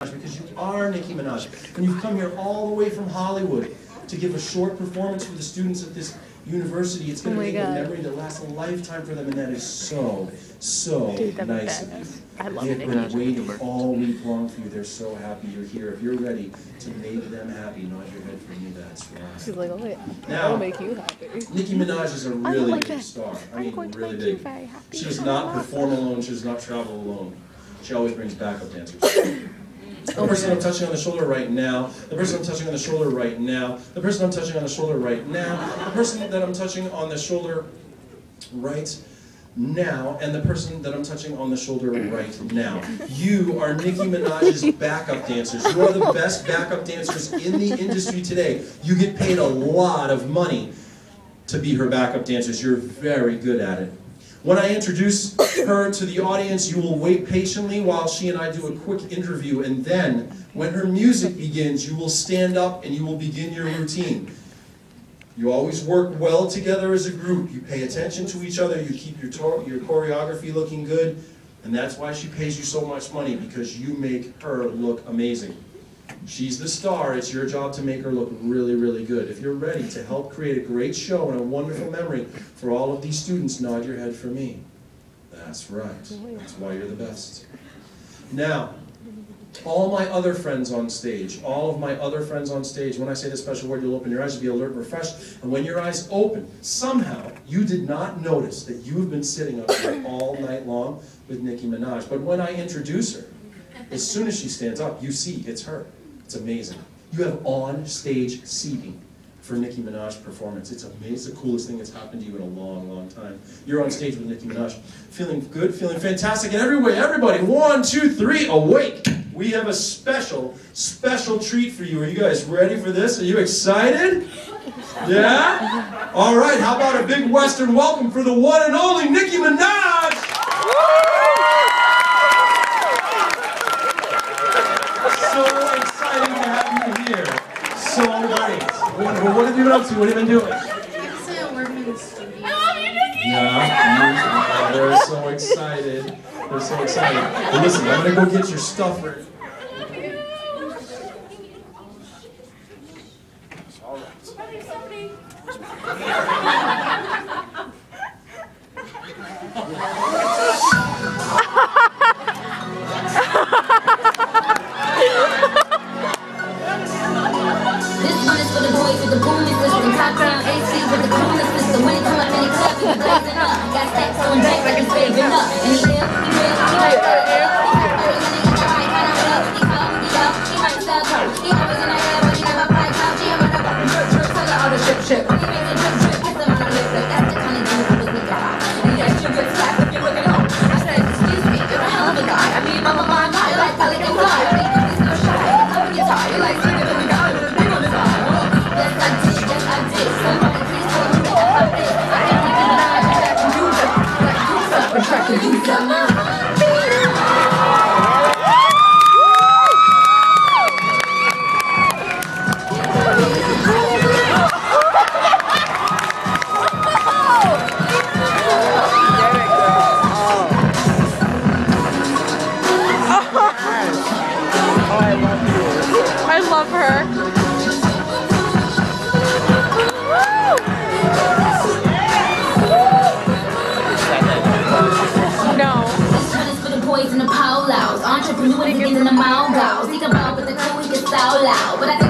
because you are Nicki Minaj, and you've come here all the way from Hollywood to give a short performance for the students at this university. It's going to make a memory that lasts a lifetime for them, and that is so nice of you. I love They have Nicki been waiting all week long for you. They're so happy you're here. If you're ready to make them happy, nod your head for me. That's right. She's like, okay, now, I'll make you happy. Nicki Minaj is a really big star. I mean, really big. She does not perform alone. She does not travel alone. She always brings backup dancers. The person I'm touching on the shoulder right now, the person I'm touching on the shoulder right now, the person I'm touching on the shoulder right now, the person that I'm touching on the shoulder right now, and the person that I'm touching on the shoulder right now. You are Nicki Minaj's backup dancers. You are the best backup dancers in the industry today. You get paid a lot of money to be her backup dancers. You're very good at it. When I introduce her to the audience, you will wait patiently while she and I do a quick interview, and then, when her music begins, you will stand up and you will begin your routine. You always work well together as a group. You pay attention to each other, you keep your choreography looking good, and that's why she pays you so much money, because you make her look amazing. She's the star. It's your job to make her look really, really good. If you're ready to help create a great show and a wonderful memory for all of these students, nod your head for me. That's right. That's why you're the best. Now, all my other friends on stage, all of my other friends on stage, when I say this special word, you'll open your eyes, you'll be alert and refreshed, and when your eyes open, somehow you did not notice that you have been sitting up here all night long with Nicki Minaj. But when I introduce her, as soon as she stands up, you see it's her. It's amazing. You have on-stage seating for Nicki Minaj performance. It's amazing. It's the coolest thing that's happened to you in a long, long time. You're on stage with Nicki Minaj. Feeling good, feeling fantastic in every way. Everybody, 1, 2, 3, awake! We have a special treat for you. Are you guys ready for this? Are you excited? Yeah? All right, how about a big Western welcome for the one and only Nicki Minaj! So exciting to have you here. So great. What have you been up to? What have you been doing? I'm working in the studio. Yeah, they're so excited. They're so excited. Well, listen, I'm going to go get your stuff ready. All This one is for the boys with the booming system. Top down AC with the coolest system. When it come up in the club, we blazing up. Got stacks on deck like it's saving up. And he live, he real, he might start it up. He might run it up, he come, he up, he might sell come. He always in the air, but he never fight out. She about to fucking drip, tell her all the shit. When he makes it drip, kiss him on the lip. Like that's the kind of dude who was looking hot. And he extra good slack if you're looking home. I said, excuse me, you're a hell of a guy. I mean, my mind, I like Pelican Fly. I mean, he's no shy, I love a guitar. You like singing with the guy with a thing on his eye. Yes, I did. Somebody please tell me that I did. I ain't thinking about it, I can do that. Like, do something, try to do something. I love her. No. This one is for the boys in the polos. Entrepreneurs and in the mall goals. Think about with the crew, we get so loud. But I think